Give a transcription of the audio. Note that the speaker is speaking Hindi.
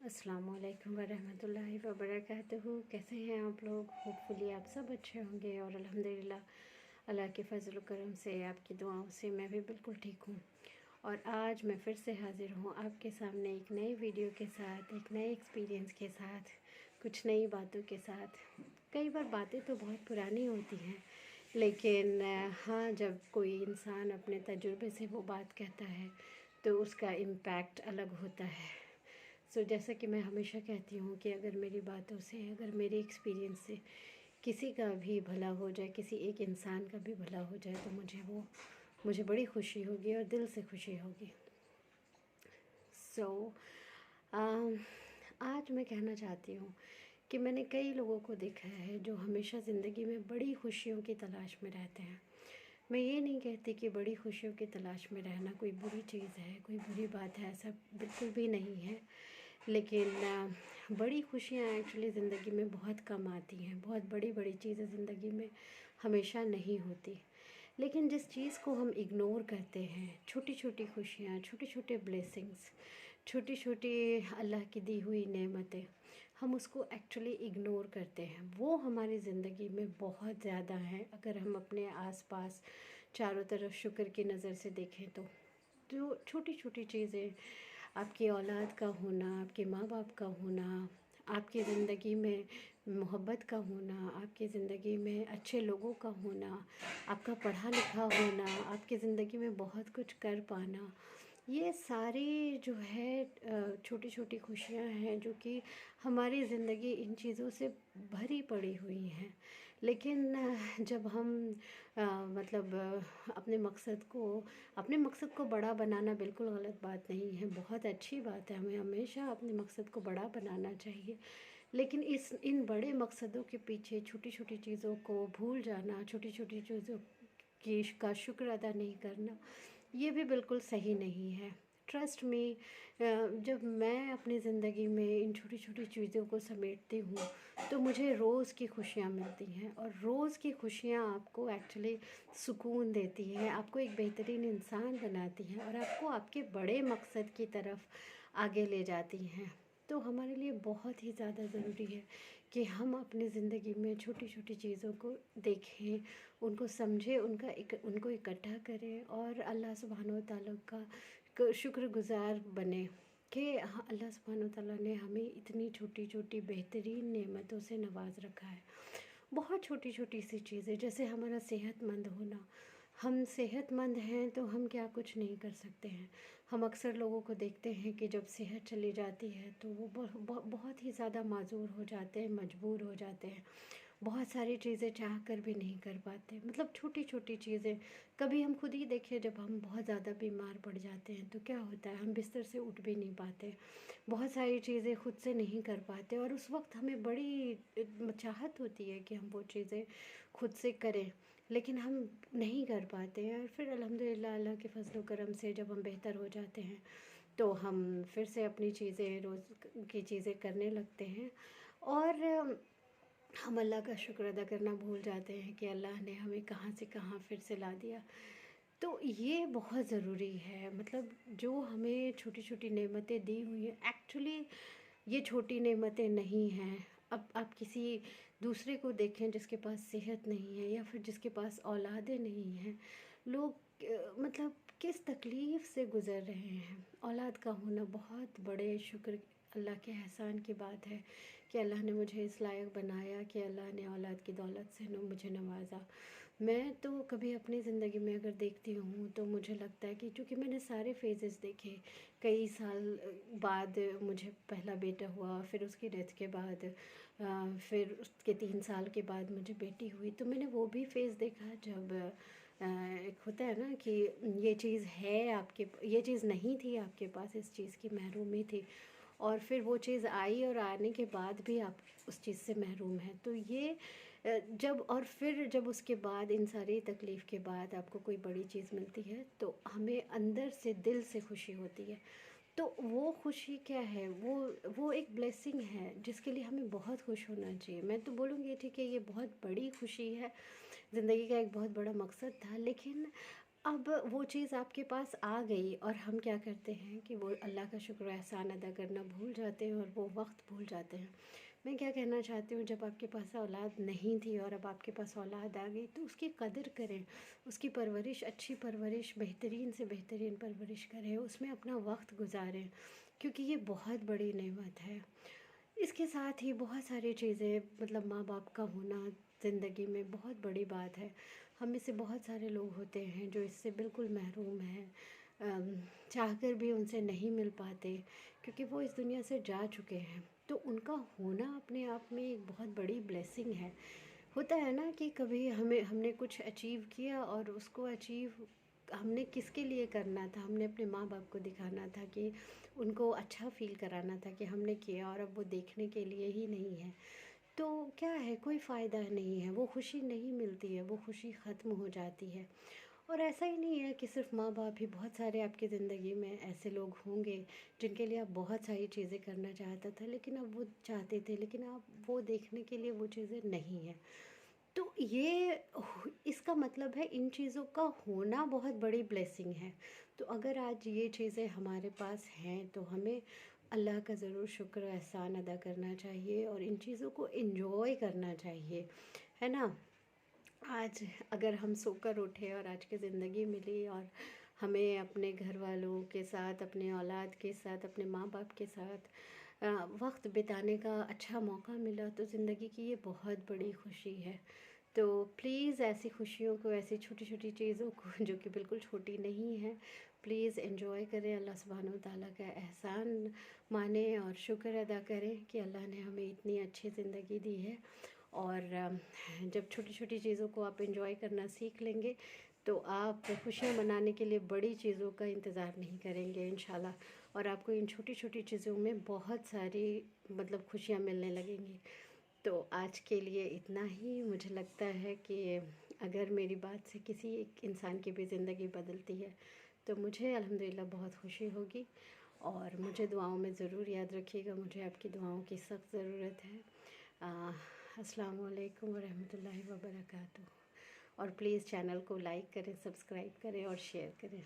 अस्सलामुअलैकुम वरहमतुल्लाहि वबरकातुहू। कैसे हैं आप लोग? होपफुली आप सब अच्छे होंगे और अल्हम्दुलिल्लाह अल्लाह के फ़ज़ल करम से आपकी दुआओं से मैं भी बिल्कुल ठीक हूँ। और आज मैं फिर से हाज़िर हूँ आपके सामने एक नई वीडियो के साथ, एक नए एक्सपीरियंस के साथ, कुछ नई बातों के साथ। कई बार बातें तो बहुत पुरानी होती हैं, लेकिन हाँ, जब कोई इंसान अपने तजुर्बे से वो बात कहता है तो उसका इम्पैक्ट अलग होता है। जैसा कि मैं हमेशा कहती हूँ कि अगर मेरी बातों से, अगर मेरे एक्सपीरियंस से किसी का भी भला हो जाए, किसी एक इंसान का भी भला हो जाए, तो मुझे बड़ी खुशी होगी और दिल से खुशी होगी। सो आज मैं कहना चाहती हूँ कि मैंने कई लोगों को देखा है जो हमेशा ज़िंदगी में बड़ी खुशियों की तलाश में रहते हैं। मैं ये नहीं कहती कि बड़ी खुशियों की तलाश में रहना कोई बुरी चीज़ है, कोई बुरी बात है, ऐसा बिल्कुल भी नहीं है। लेकिन बड़ी खुशियाँ एक्चुअली ज़िंदगी में बहुत कम आती हैं। बहुत बड़ी बड़ी चीज़ें ज़िंदगी में हमेशा नहीं होती। लेकिन जिस चीज़ को हम इग्नोर करते हैं, छोटी छोटी खुशियाँ, छोटे छोटे ब्लेसिंग्स, छोटी छोटी अल्लाह की दी हुई नेमतें, हम उसको एक्चुअली इग्नोर करते हैं। वो हमारी ज़िंदगी में बहुत ज़्यादा हैं। अगर हम अपने आसपास चारों तरफ शुक्र की नज़र से देखें तो जो छोटी छोटी चीज़ें, आपकी औलाद का होना, आपके माँ बाप का होना, आपकी ज़िंदगी में मोहब्बत का होना, आपकी ज़िंदगी में अच्छे लोगों का होना, आपका पढ़ा लिखा होना, आपकी ज़िंदगी में बहुत कुछ कर पाना, ये सारी जो है छोटी छोटी खुशियाँ हैं जो कि हमारी ज़िंदगी इन चीज़ों से भरी पड़ी हुई हैं। लेकिन जब हम मतलब अपने मकसद को बड़ा बनाना बिल्कुल गलत बात नहीं है, बहुत अच्छी बात है। हमें हमेशा अपने मकसद को बड़ा बनाना चाहिए। लेकिन इन बड़े मकसदों के पीछे छोटी छोटी चीज़ों को भूल जाना, छोटी छोटी चीज़ों की का शुक्र अदा नहीं करना, ये भी बिल्कुल सही नहीं है। ट्रस्ट मी, जब मैं अपनी ज़िंदगी में इन छोटी छोटी चीज़ों को समेटती हूँ तो मुझे रोज़ की खुशियाँ मिलती हैं। और रोज़ की खुशियाँ आपको एक्चुअली सुकून देती हैं, आपको एक बेहतरीन इंसान बनाती हैं और आपको आपके बड़े मकसद की तरफ आगे ले जाती हैं। तो हमारे लिए बहुत ही ज़्यादा ज़रूरी है कि हम अपनी ज़िंदगी में छोटी छोटी चीज़ों को देखें, उनको समझें, उनको इकट्ठा करें और अल्लाह सुब्हानो तआला का शुक्रगुज़ार बने कि हाँ, अल्लाह सुब्हानो तआला ने हमें इतनी छोटी छोटी बेहतरीन नेमतों से नवाज रखा है। बहुत छोटी छोटी सी चीज़ें, जैसे हमारा सेहतमंद होना। हम सेहतमंद हैं तो हम क्या कुछ नहीं कर सकते हैं। हम अक्सर लोगों को देखते हैं कि जब सेहत चली जाती है तो वो बहुत ही ज़्यादा माज़ूर हो जाते हैं, मजबूर हो जाते हैं। बहुत सारी चीज़ें चाह कर भी नहीं कर पाते। मतलब छोटी छोटी चीज़ें, कभी हम खुद ही देखिए, जब हम बहुत ज़्यादा बीमार पड़ जाते हैं तो क्या होता है, हम बिस्तर से उठ भी नहीं पाते। बहुत सारी चीज़ें खुद से नहीं कर पाते और उस वक्त हमें बड़ी चाहत होती है कि हम वो चीज़ें खुद से करें, लेकिन हम नहीं कर पाते हैं। और फिर अल्हम्दुलिल्लाह अल्लाह के फजल करम से जब हम बेहतर हो जाते हैं तो हम फिर से अपनी चीज़ें, रोज़ की चीज़ें करने लगते हैं। और हम अल्लाह का शुक्र अदा करना भूल जाते हैं कि अल्लाह ने हमें कहाँ से कहाँ फिर से ला दिया। तो ये बहुत ज़रूरी है। मतलब जो हमें छोटी छोटी नेमतें दी हुई हैं, एक्चुअली ये छोटी नेमतें नहीं हैं। अब आप किसी दूसरे को देखें जिसके पास सेहत नहीं है या फिर जिसके पास औलादें नहीं हैं, लोग मतलब किस तकलीफ़ से गुज़र रहे हैं। औलाद का होना बहुत बड़े शुक्र, अल्लाह के एहसान की बात है कि अल्लाह ने मुझे इस लायक बनाया, कि अल्लाह ने औलाद की दौलत से मुझे नवाजा। मैं तो कभी अपनी ज़िंदगी में अगर देखती हूँ तो मुझे लगता है कि चूँकि मैंने सारे फेजेस देखे, कई साल बाद मुझे पहला बेटा हुआ, फिर उसकी डेथ के बाद फिर उसके 3 साल के बाद मुझे बेटी हुई, तो मैंने वो भी फ़ेज़ देखा जब एक होता है ना कि ये चीज़ है आपके, ये चीज़ नहीं थी आपके पास, इस चीज़ की महरूमी थी, और फिर वो चीज़ आई और आने के बाद भी आप उस चीज़ से महरूम हैं। तो ये जब और फिर जब उसके बाद इन सारी तकलीफ़ के बाद आपको कोई बड़ी चीज़ मिलती है तो हमें अंदर से, दिल से खुशी होती है। तो वो खुशी क्या है, वो एक ब्लेसिंग है जिसके लिए हमें बहुत खुश होना चाहिए। मैं तो बोलूँगी ठीक है, ये बहुत बड़ी खुशी है, ज़िंदगी का एक बहुत बड़ा मकसद था, लेकिन अब वो चीज़ आपके पास आ गई और हम क्या करते हैं कि वो अल्लाह का शुक्र एहसान अदा करना भूल जाते हैं और वो वक्त भूल जाते हैं। मैं क्या कहना चाहती हूँ, जब आपके पास औलाद नहीं थी और अब आपके पास औलाद आ गई तो उसकी कदर करें, उसकी परवरिश, अच्छी परवरिश, बेहतरीन से बेहतरीन परवरिश करें, उसमें अपना वक्त गुजारें, क्योंकि ये बहुत बड़ी नेमत है। इसके साथ ही बहुत सारी चीज़ें, मतलब माँ बाप का होना ज़िंदगी में बहुत बड़ी बात है। हम में से बहुत सारे लोग होते हैं जो इससे बिल्कुल महरूम हैं, चाहकर भी उनसे नहीं मिल पाते, क्योंकि वो इस दुनिया से जा चुके हैं। तो उनका होना अपने आप में एक बहुत बड़ी ब्लेसिंग है। होता है ना कि कभी हमने कुछ अचीव किया और उसको अचीव हमने किसके लिए करना था, हमने अपने माँ बाप को दिखाना था कि उनको अच्छा फ़ील कराना था कि हमने किया, और अब वो देखने के लिए ही नहीं है। तो क्या है, कोई फ़ायदा नहीं है, वो खुशी नहीं मिलती है, वो खुशी ख़त्म हो जाती है। और ऐसा ही नहीं है कि सिर्फ माँ बाप ही, बहुत सारे आपकी ज़िंदगी में ऐसे लोग होंगे जिनके लिए आप बहुत सारी चीज़ें करना चाहता था, लेकिन अब वो चाहते थे, लेकिन आप वो देखने के लिए वो चीज़ें नहीं हैं। तो ये इसका मतलब है इन चीज़ों का होना बहुत बड़ी ब्लेसिंग है। तो अगर आज ये चीज़ें हमारे पास हैं तो हमें अल्लाह का ज़रूर शुक्र एहसान अदा करना चाहिए और इन चीज़ों को एंजॉय करना चाहिए, है ना। आज अगर हम सोकर उठे और आज की ज़िंदगी मिली और हमें अपने घर वालों के साथ, अपने औलाद के साथ, अपने माँ बाप के साथ वक्त बिताने का अच्छा मौका मिला, तो ज़िंदगी की ये बहुत बड़ी खुशी है। तो प्लीज़ ऐसी खुशियों को, ऐसी छोटी छोटी चीज़ों को जो कि बिल्कुल छोटी नहीं है, प्लीज़ एंजॉय करें, अल्लाह सुब्हानहू व तआला का एहसान माने और शुक्र अदा करें कि अल्लाह ने हमें इतनी अच्छी ज़िंदगी दी है। और जब छोटी छोटी चीज़ों को आप एंजॉय करना सीख लेंगे तो आप खुशियाँ मनाने के लिए बड़ी चीज़ों का इंतज़ार नहीं करेंगे इंशाल्लाह, और आपको इन छोटी छोटी चीज़ों में बहुत सारी, मतलब खुशियाँ मिलने लगेंगी। तो आज के लिए इतना ही। मुझे लगता है कि अगर मेरी बात से किसी एक इंसान की भी ज़िंदगी बदलती है तो मुझे अल्हम्दुलिल्लाह बहुत खुशी होगी। और मुझे दुआओं में ज़रूर याद रखिएगा, मुझे आपकी दुआओं की सख्त ज़रूरत है। अस्सलाम वालेकुम वरहमतुल्लाहि वबरकातुहू। और प्लीज़ चैनल को लाइक करें, सब्सक्राइब करें और शेयर करें।